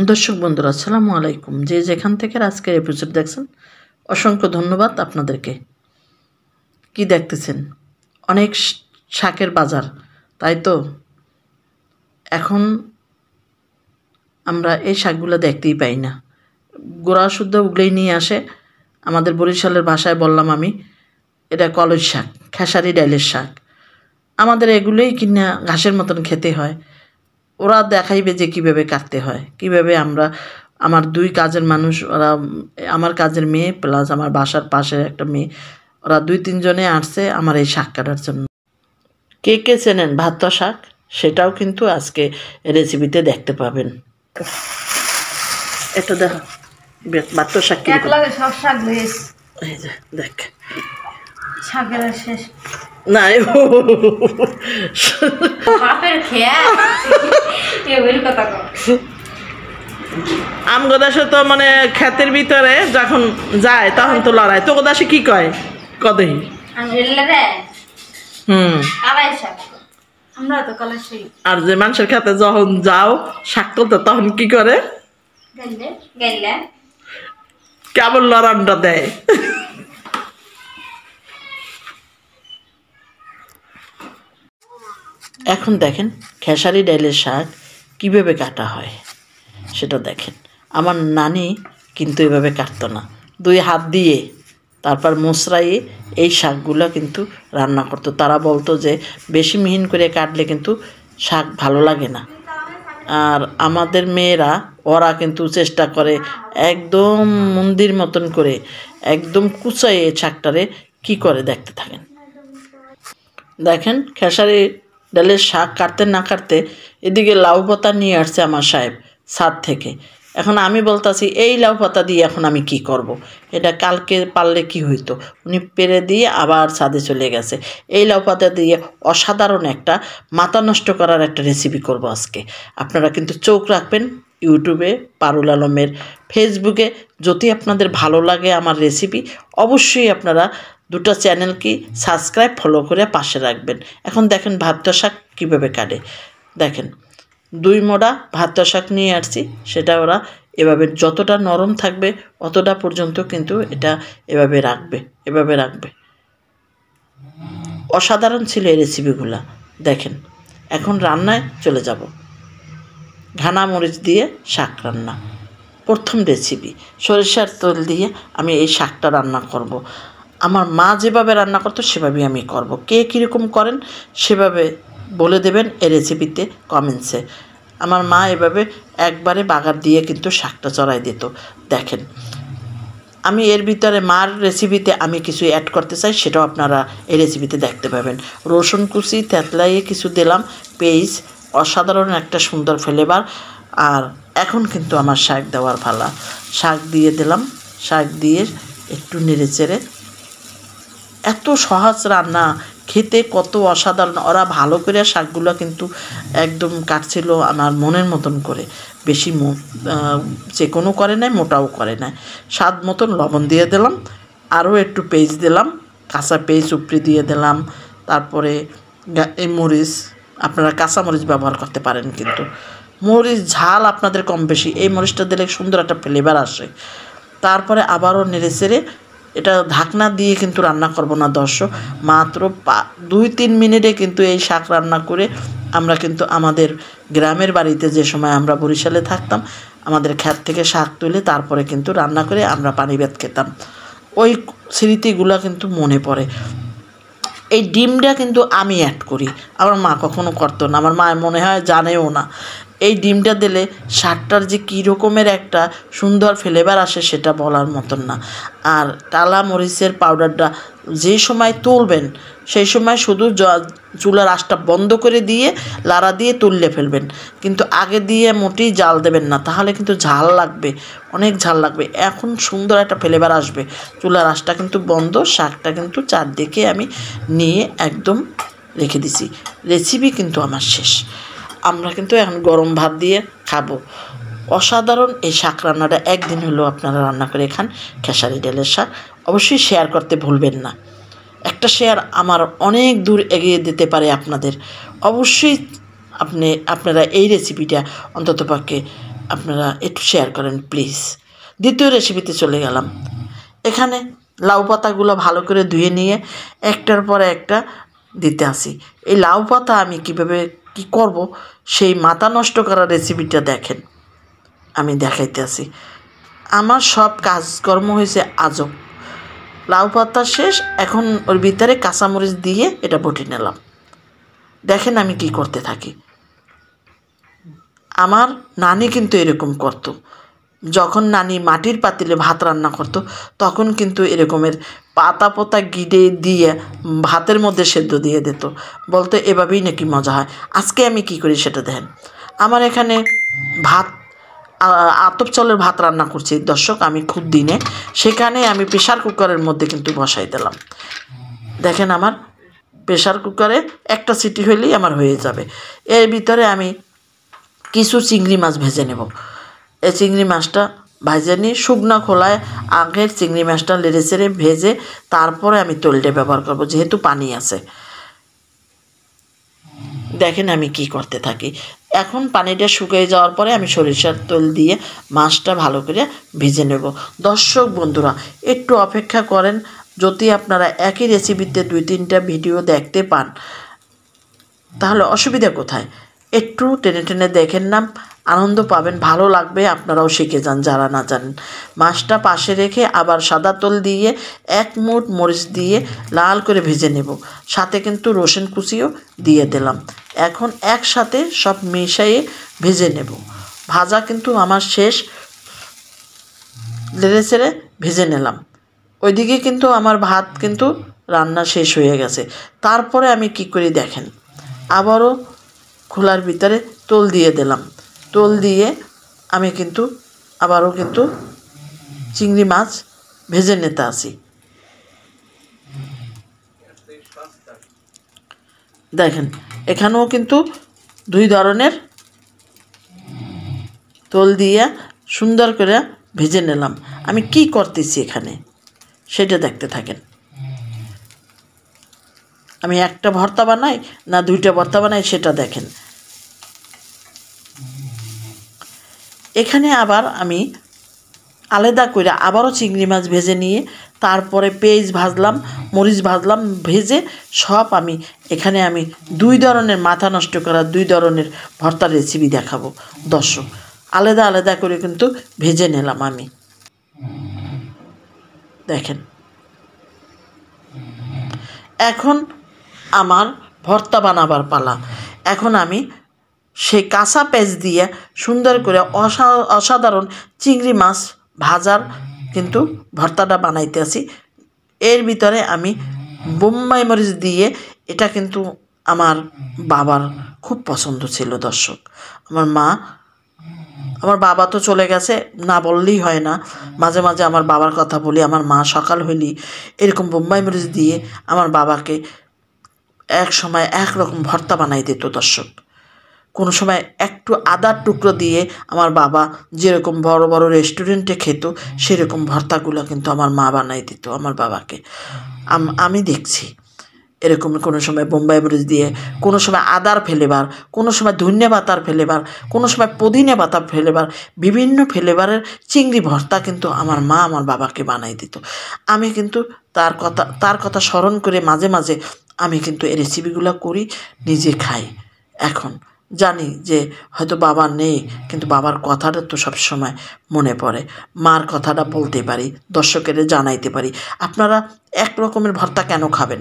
दर्शक बंधुरा আসসালামু আলাইকুম যে যেখান থেকে আজকের এপিসোড দেখছেন অসংখ্য ধন্যবাদ আপনাদেরকে। কি দেখতেছেন? অনেক শাকের বাজার, তাই তো? এখন আমরা এই শাকগুলো দেখতেই পাই না। গোড়া শুদ্ধ উগলেই নিয়ে আসে। আমাদের বরিশালের ভাষায় বললাম আমি, এটা কলই শাক, খেসারি ডাইলের শাক। আমাদের এগুলোই কিনা ঘাসের মতন খেতে হয়। ওরা দেখাইবে যে কীভাবে কাটতে হয়, কীভাবে আমরা, আমার দুই কাজের মানুষ, ওরা আমার কাজের মেয়ে প্লাস আমার বাসার পাশের একটা মেয়ে, ওরা 2-3 জনে আসছে আমার এই শাক কাটার জন্য। কে কে চেনেন ভাত্তা শাক, সেটাও কিন্তু আজকে রেসিপিতে দেখতে পাবেন। এটা দেখো ভাত্তা শাক কি এই যে দেখ শাকের শেষ না আমগদাসে তো মানে ক্ষেতের ভিতরে যখন যায় তখন তো লড়াই। তো গোদাসে কি কয় কদহি আর যে মানুষের খেতে যখন যাও শাক তুলতে তখন কি করে কেমন লড়ানটা দেয়। এখন দেখেন খেসারি ডাইলের শাক কীভাবে কাটা হয় সেটা দেখেন। আমার নানি কিন্তু এভাবে কাটতো না, 2 হাত দিয়ে তারপর মশরাইয়ে এই শাকগুলো কিন্তু রান্না করতো। তারা বলতো যে বেশি মিহিন করে কাটলে কিন্তু শাক ভালো লাগে না। আর আমাদের মেয়েরা ওরা কিন্তু চেষ্টা করে একদম মন্দির মতন করে একদম কুচাইয়ে শাকটারে কি করে দেখতে থাকেন। দেখেন খেসারি ডালের শাক কাটতে না কাটতে এদিকে লাউ পাতা নিয়ে আসছে আমার সাহেব ছাদ থেকে। এখন আমি বলতাছি এই লাউ পাতা দিয়ে এখন আমি কি করব। এটা কালকে পারলে কি হইতো। উনি পেরে দিয়ে আবার ছাদে চলে গেছে। এই লাউ পাতা দিয়ে অসাধারণ একটা মাথা নষ্ট করার একটা রেসিপি করব আজকে। আপনারা কিন্তু চোখ রাখবেন ইউটিউবে, পারুল আলমের ফেসবুকে। যদি আপনাদের ভালো লাগে আমার রেসিপি, অবশ্যই আপনারা 2টা চ্যানেলকে সাবস্ক্রাইব ফলো করে পাশে রাখবেন। এখন দেখেন ভাত্তা শাক কীভাবে কাটে দেখেন। 2 মোড়া ভাত্তা শাক নিয়ে আসছি, সেটা ওরা এভাবে যতটা নরম থাকবে অতটা পর্যন্ত কিন্তু এটা এভাবে রাখবে। অসাধারণ ছিল এই রেসিপিগুলা দেখেন। এখন রান্নায় চলে যাব। ঘানা মরিচ দিয়ে শাক রান্না, প্রথম রেসিপি। সরিষার তেল দিয়ে আমি এই শাকটা রান্না করব। আমার মা যেভাবে রান্না করতো সেভাবেই আমি করব। কে কীরকম করেন সেভাবে বলে দেবেন এই রেসিপিতে কমেন্টসে। আমার মা এভাবে একবারে বাগার দিয়ে কিন্তু শাকটা চড়াই দিত দেখেন। আমি এর ভিতরে মার রেসিপিতে আমি কিছু অ্যাড করতে চাই, সেটাও আপনারা এই রেসিপিতে দেখতে পাবেন। রসুন কুচি তেঁতলাইয়ে কিছু দিলাম, পেঁয়াজ, অসাধারণ একটা সুন্দর ফ্লেভার। আর এখন কিন্তু আমার শাক দেওয়ার পালা। শাক দিয়ে দিলাম, শাক দিয়ে একটু নেড়ে চেড়ে। এত সহজ রান্না, খেতে কত অসাধারণ। ওরা ভালো করে শাকগুলো কিন্তু একদম কাটছিল আমার মনের মতন করে, বেশি যে কোনো করে নাই, মোটাও করে নাই। স্বাদ মতন লবণ দিয়ে দিলাম, আরও একটু পেঁয়াজ দিলাম, কাঁচা পেঁয়াজ উপরে দিয়ে দিলাম। তারপরে এই মরিচ, আপনারা কাঁচা মরিচ ব্যবহার করতে পারেন, কিন্তু মরিচ ঝাল আপনাদের কম বেশি, এই মরিচটা দিলে সুন্দর একটা ফ্লেভার আসে। তারপরে আবারও নেড়ে চেড়ে এটা ঢাকনা দিয়ে কিন্তু রান্না করব না দর্শক। মাত্র 2-3 মিনিটে কিন্তু এই শাক রান্না করে আমরা কিন্তু আমাদের গ্রামের বাড়িতে, যে সময় আমরা বরিশালে থাকতাম, আমাদের ক্ষেত থেকে শাক তুলে তারপরে কিন্তু রান্না করে আমরা পানি ভাত খেতাম। ওই স্মৃতিগুলো কিন্তু মনে পড়ে। এই ডিমটা কিন্তু আমি অ্যাড করি, আমার মা কখনো করতো না, আমার মা মনে হয় জানেও না। এই ডিমটা দিলে শাকটার যে কী রকমের একটা সুন্দর ফ্লেভার আসে সেটা বলার মতন না। আর টালা মরিচের পাউডারটা যে সময় তুলবেন সেই সময় শুধু চুলার আঁচটা বন্ধ করে দিয়ে লাড়া দিয়ে তুললে ফেলবেন, কিন্তু আগে দিয়ে মোটেই জাল দেবেন না, তাহলে কিন্তু ঝাল লাগবে, অনেক ঝাল লাগবে। এখন সুন্দর একটা ফ্লেভার আসবে। চুলার আঁচটা কিন্তু বন্ধ, শাকটা কিন্তু চারদিকে আমি নিয়ে একদম রেখে দিছি। রেসিপি কিন্তু আমার শেষ। আমরা কিন্তু এখন গরম ভাত দিয়ে খাবো। অসাধারণ এই শাক রান্নাটা একদিন হলেও আপনারা রান্না করে খান। খেসারি ডালের শাক অবশ্যই শেয়ার করতে ভুলবেন না। একটা শেয়ার আমার অনেক দূর এগিয়ে দিতে পারে আপনাদের। অবশ্যই আপনারা এই রেসিপিটা অন্ততপক্ষে আপনারা একটু শেয়ার করেন প্লিজ। দ্বিতীয় রেসিপিতে চলে গেলাম। এখানে লাউ পাতাগুলো ভালো করে ধুয়ে নিয়ে একটার পর একটা দিতে আসি। এই লাউ পাতা আমি কীভাবে কী করব সেই মাথা নষ্ট করা রেসিপিটা দেখেন, আমি দেখাইতে আসি। আমার সব কাজকর্ম হয়েছে আজব। লাউ পাতা শেষ, এখন ওর ভিতরে কাঁচামরিচ দিয়ে এটা বটি নিলাম। দেখেন আমি কি করতে থাকি। আমার নানি কিন্তু এরকম করতো। যখন নানি মাটির পাতিলে ভাত রান্না করতো তখন কিন্তু এরকমের পাতা পোতা গিডে দিয়ে ভাতের মধ্যে সেদ্ধ দিয়ে দিত, বলতো এভাবেই নাকি মজা হয়। আজকে আমি কি করি সেটা দেখেন। আমার এখানে ভাত আতপ চালের ভাত রান্না করছি দর্শক আমি খুব দিনে, সেখানে আমি প্রেশার কুকারের মধ্যে কিন্তু বসাই দিলাম। দেখেন আমার প্রেশার কুকারে একটা সিটি হইলেই আমার হয়ে যাবে। এর ভিতরে আমি কিছু চিংড়ি মাছ ভেজে নেব। এই চিংড়ি মাছটা ভেজে নিই শুকনো খোলায়, আগের চিংড়ি মাছটা লেড়ে চেড়ে ভেজে তারপরে আমি তলটে ব্যবহার করব, যেহেতু পানি আছে। দেখেন আমি কি করতে থাকি। এখন পানিটা শুকিয়ে যাওয়ার পরে আমি সরিষার তেল দিয়ে মাছটা ভালো করে ভেজে নেব। দর্শক বন্ধুরা একটু অপেক্ষা করেন, যদি আপনারা একই রেসিপিতে 2-3টা ভিডিও দেখতে পান তাহলে অসুবিধা কোথায়। একটু টেনে টেনে দেখেন না, আনন্দ পাবেন, ভালো লাগবে, আপনারাও শিখে যান যারা না জানেন। মাছটা পাশে রেখে আবার সাদা তেল দিয়ে 1 মুঠ মরিচ দিয়ে লাল করে ভেজে নেব, সাথে কিন্তু রসুন কুচিও দিয়ে দিলাম। এখন একসাথে সব মিশিয়ে ভেজে নেব। ভাজা কিন্তু আমার শেষ, লেড়ে চেড়ে ভেজে নিলাম। ওইদিকে কিন্তু আমার ভাত কিন্তু রান্না শেষ হয়ে গেছে। তারপরে আমি কি করি দেখেন, আবারও খোলার ভিতরে তেল দিয়ে দিলাম। তেল দিয়ে আমি কিন্তু আবারও কিন্তু চিংড়ি মাছ ভেজে নিতে আসি। দেখেন এখানেও কিন্তু 2 ধরনের তেল দিয়ে সুন্দর করে ভেজে নিলাম। আমি কি করতেছি এখানে সেটা দেখতে থাকেন। আমি একটা ভর্তা বানাই না 2টা ভর্তা বানাই সেটা দেখেন। এখানে আবার আমি আলাদা করে আবারও চিংড়ি মাছ ভেজে নিয়ে তারপরে পেঁয়াজ ভাজলাম, মরিচ ভাজলাম, ভেজে সব আমি এখানে আমি 2 ধরনের মাথা নষ্ট করা 2 ধরনের ভর্তার রেসিপি দেখাবো দর্শক। আলাদা আলাদা করে কিন্তু ভেজে নিলাম আমি। দেখেন এখন আমার ভর্তা বানাবার পালা। এখন আমি সেই কাঁচা পেঁয়াজ দিয়ে সুন্দর করে অসাধারণ চিংড়ি মাছ ভাজার কিন্তু ভর্তাটা বানাইতে আসি। এর ভিতরে আমি বোম্বাই মরিচ দিয়ে, এটা কিন্তু আমার বাবার খুব পছন্দ ছিল দর্শক। আমার বাবা তো চলে গেছে, না বললেই হয় না, মাঝে মাঝে আমার বাবার কথা বলি। আমার মা সকাল হইলেই এরকম বোম্বাই মরিচ দিয়ে আমার বাবাকে এক সময় একরকম ভর্তা বানাই দিত দর্শক। কোনো সময় একটু আদার টুকরো দিয়ে আমার বাবা যেরকম বড় বড় রেস্টুরেন্টে খেত সেরকম ভর্তাগুলো কিন্তু আমার মা বানাই দিত আমার বাবাকে। আমি দেখছি এরকম কোনো সময় বোম্বাই মরিচ দিয়ে, কোনো সময় আদার ফ্লেভার, কোনো সময় ধনিয়া পাতার ফ্লেভার, কোনো সময় পুদিনা পাতার ফ্লেভার, বিভিন্ন ফ্লেভারের চিংড়ি ভর্তা কিন্তু আমার মা আমার বাবাকে বানাই দিত। আমি কিন্তু তার কথা স্মরণ করে মাঝে মাঝে আমি কিন্তু এই রেসিপিগুলো করি, নিজে খাই। এখন জানি যে হয়তো বাবা নেই, কিন্তু বাবার কথাটা তো সবসময় মনে পড়ে, মার কথাটা বলতে পারি, দর্শকের জানাইতে পারি। আপনারা এক রকমের ভর্তা কেন খাবেন,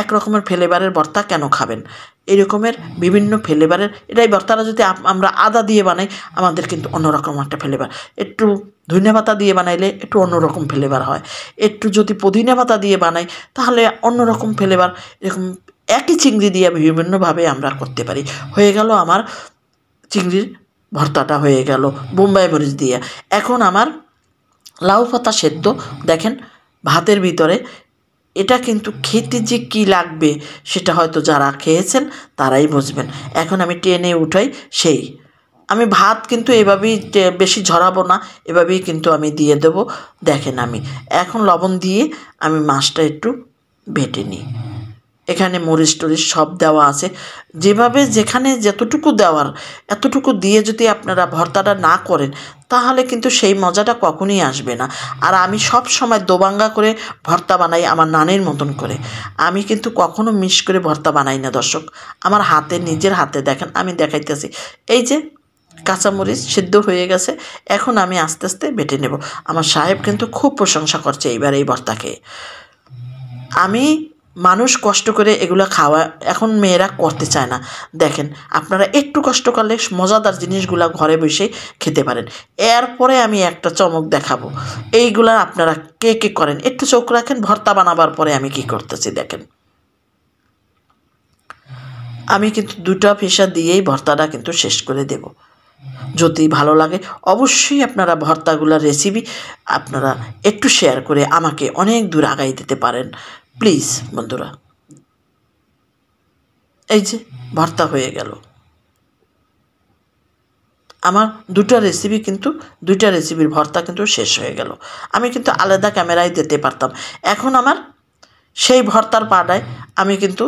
এক রকমের ফ্লেভারের ভর্তা কেন খাবেন, এরকমের বিভিন্ন ফ্লেভারের এটাই ভর্তাটা যদি আমরা আদা দিয়ে বানাই আমাদের কিন্তু অন্যরকম একটা ফ্লেভার, একটু ধনিয়া পাতা দিয়ে বানাইলে একটু অন্যরকম ফ্লেভার হয়, একটু যদি পুদিনা পাতা দিয়ে বানাই তাহলে অন্যরকম ফ্লেভার। এরকম একই চিংড়ি দিয়ে বিভিন্নভাবে আমরা করতে পারি। হয়ে গেল আমার চিংড়ির ভর্তাটা, হয়ে গেল বোম্বাই মরিচ দিয়ে। এখন আমার লাউ পাতা সেদ্ধ দেখেন ভাতের ভিতরে, এটা কিন্তু খেতে যে কী লাগবে সেটা হয়তো যারা খেয়েছেন তারাই বুঝবেন। এখন আমি টেনে উঠাই সেই, আমি ভাত কিন্তু এভাবেই বেশি ঝরাবো না, এভাবেই কিন্তু আমি দিয়ে দেবো। দেখেন আমি এখন লবণ দিয়ে আমি মাছটা একটু বেটে নিই। এখানে মরিচ টরিচ সব দেওয়া আছে। যেভাবে যেখানে যতটুকু দেওয়ার এতটুকু দিয়ে যদি আপনারা ভর্তাটা না করেন তাহলে কিন্তু সেই মজাটা কখনোই আসবে না। আর আমি সব সময় দোবাঙ্গা করে ভর্তা বানাই আমার নানির মতন করে। আমি কিন্তু কখনো মিস করে ভর্তা বানাই না দর্শক। আমার হাতে, নিজের হাতে দেখেন আমি দেখাইতেছি। এই যে কাঁচামরিচ সিদ্ধ হয়ে গেছে, এখন আমি আস্তে আস্তে বেটে নেব। আমার সাহেব কিন্তু খুব প্রশংসা করছে এইবার এই ভর্তাকে। আমি মানুষ কষ্ট করে এগুলো খাওয়া এখন মেয়েরা করতে চায় না। দেখেন আপনারা একটু কষ্ট করলে মজাদার জিনিসগুলো ঘরে বসেই খেতে পারেন। এরপরে আমি একটা চমক দেখাবো। এইগুলা আপনারা কে কে করেন একটু চোখ রাখেন। ভর্তা বানাবার পরে আমি কি করতেছি দেখেন। আমি কিন্তু 2টা ফেসা দিয়েই ভর্তাটা কিন্তু শেষ করে দেব। যদি ভালো লাগে অবশ্যই আপনারা ভর্তাগুলোর রেসিপি আপনারা একটু শেয়ার করে আমাকে অনেক দূর আগাই দিতে পারেন প্লিজ বন্ধুরা। এই যে ভর্তা হয়ে গেল আমার 2টা রেসিপি, কিন্তু 2টা রেসিপির ভর্তা কিন্তু শেষ হয়ে গেল। আমি কিন্তু আলাদা ক্যামেরায় দিতে পারতাম। এখন আমার সেই ভর্তার পাড়ায় আমি কিন্তু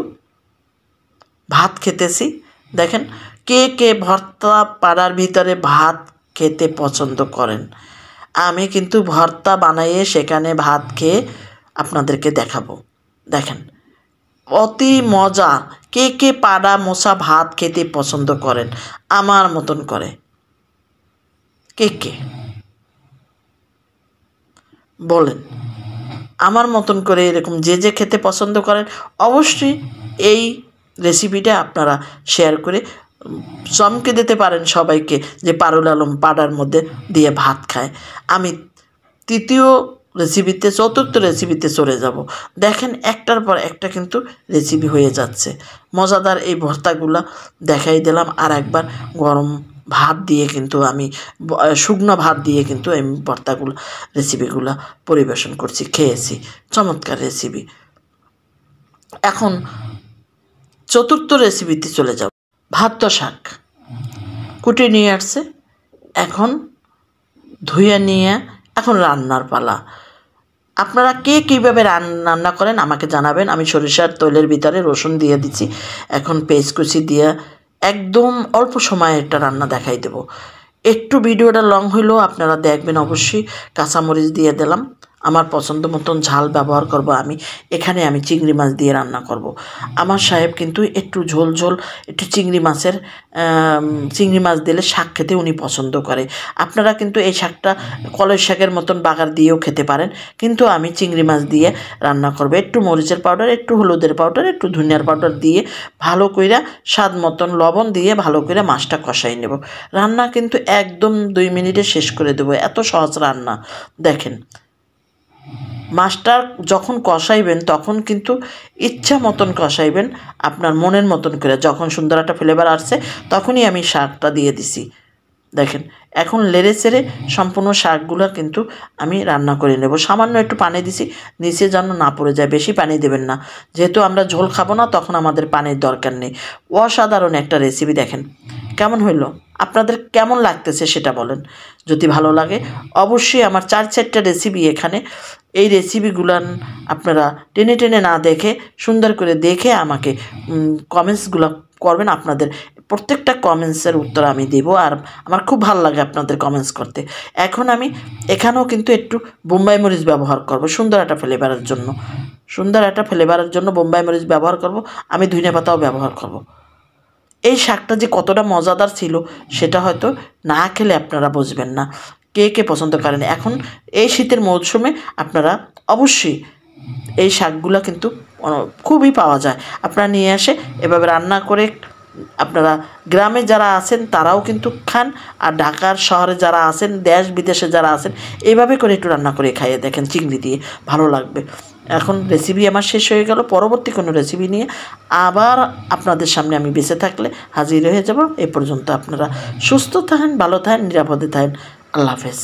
ভাত খেতেছি। দেখেন কে কে ভর্তা পাড়ার ভিতরে ভাত খেতে পছন্দ করেন। আমি কিন্তু ভর্তা বানাইয়ে সেখানে ভাত খেয়ে আপনাদেরকে দেখাবো। দেখেন অতি মজা। কে কে পাড়া মশা ভাত খেতে পছন্দ করেন আমার মতন করে? কে কে বলেন? আমার মতন করে এরকম যে যে খেতে পছন্দ করেন অবশ্যই এই রেসিপিটা আপনারা শেয়ার করে চমকে দিতে পারেন সবাইকে যে পারুল আলম পাড়ার মধ্যে দিয়ে ভাত খায়। আমি 3য় রেসিপিতে, 4র্থ রেসিপিতে চলে যাব। দেখেন একটার পর একটা কিন্তু রেসিপি হয়ে যাচ্ছে। মজাদার এই ভর্তাগুলো দেখাই দিলাম। আর একবার গরম ভাত দিয়ে কিন্তু আমি শুকনো ভাত দিয়ে কিন্তু আমি ভর্তাগুলো রেসিপিগুলো পরিবেশন করছি, খেয়েছি। চমৎকার রেসিপি। এখন 4র্থ রেসিপিতে চলে যাব। ভাত শাক কুটে নিয়ে আসছে, এখন ধুয়ে নিয়ে এখন রান্নার পালা। আপনারা কে কীভাবে রান্না করেন আমাকে জানাবেন। আমি সরিষার তেলের ভিতরে রসুন দিয়ে দিচ্ছি, এখন পেঁয়াজ কুচি দিয়ে একদম অল্প সময়ে একটা রান্না দেখাই দেব। একটু ভিডিওটা লং হইলেও আপনারা দেখবেন অবশ্যই। কাঁচামরিচ দিয়ে দিলাম, আমার পছন্দ মতন ঝাল ব্যবহার করব। আমি এখানে আমি চিংড়ি মাছ দিয়ে রান্না করব। আমার সাহেব কিন্তু একটু ঝোল ঝোল, একটু চিংড়ি মাছ দিলে শাক খেতে উনি পছন্দ করে। আপনারা কিন্তু এই শাকটা কলই শাকের মতন বাগার দিয়েও খেতে পারেন, কিন্তু আমি চিংড়ি মাছ দিয়ে রান্না করব। একটু মরিচের পাউডার, একটু হলুদের পাউডার, একটু ধনিয়ার পাউডার দিয়ে ভালো করে স্বাদ মতন লবণ দিয়ে ভালো করে মাছটা কষাই নেব। রান্না কিন্তু একদম 2 মিনিটে শেষ করে দেবো, এত সহজ রান্না। দেখেন মাছটা যখন কষাইবেন তখন কিন্তু ইচ্ছা মতন কষাইবেন, আপনার মনের মতন করে। যখন সুন্দর একটা ফ্লেভার আসছে তখনই আমি শাকটা দিয়ে দিছি। দেখেন এখন লেড়ে চেড়ে সম্পূর্ণ শাকগুলো কিন্তু আমি রান্না করে নেব। সামান্য একটু পানি দিছি নিচে যেন না পড়ে যায়, বেশি পানি দেবেন না, যেহেতু আমরা ঝোল খাবো না তখন আমাদের পানির দরকার নেই। অসাধারণ একটা রেসিপি। দেখেন কেমন হইল, আপনাদের কেমন লাগতেছে সেটা বলেন। যদি ভালো লাগে অবশ্যই আমার 4-4টা রেসিপি এখানে, এই রেসিপিগুলো আপনারা টেনে টেনে না দেখে সুন্দর করে দেখে আমাকে কমেন্টসগুলো করবেন। আপনাদের প্রত্যেকটা কমেন্টসের উত্তর আমি দেব, আর আমার খুব ভালো লাগে আপনাদের কমেন্টস করতে। এখন আমি এখানেও কিন্তু একটু বোম্বাই মরিচ ব্যবহার করব সুন্দর একটা ফ্লেভারের জন্য। বোম্বাই মরিচ ব্যবহার করব, আমি ধনিয়া পাতাও ব্যবহার করব। এই শাকটা যে কতটা মজাদার ছিল সেটা হয়তো না খেলে আপনারা বুঝবেন না। কে কে পছন্দ করেন এখন এই শীতের মৌসুমে আপনারা অবশ্যই এই শাকগুলো কিন্তু খুবই পাওয়া যায়। আপনারা নিয়ে এসে এভাবে রান্না করে আপনারা গ্রামে যারা আছেন তারাও কিন্তু খান, আর ঢাকার শহরে যারা আছেন, দেশ বিদেশে যারা আছেন, এইভাবে করে একটু রান্না করে খাইয়ে দেখেন চিংড়ি দিয়ে, ভালো লাগবে। এখন রেসিপি আমার শেষ হয়ে গেল। পরবর্তী কোনো রেসিপি নিয়ে আবার আপনাদের সামনে আমি বেঁচে থাকলে হাজির হয়ে যাব। এ পর্যন্ত আপনারা সুস্থ থাকেন, ভালো থাকেন, নিরাপদে থাকেন। আল্লাহ হাফেজ।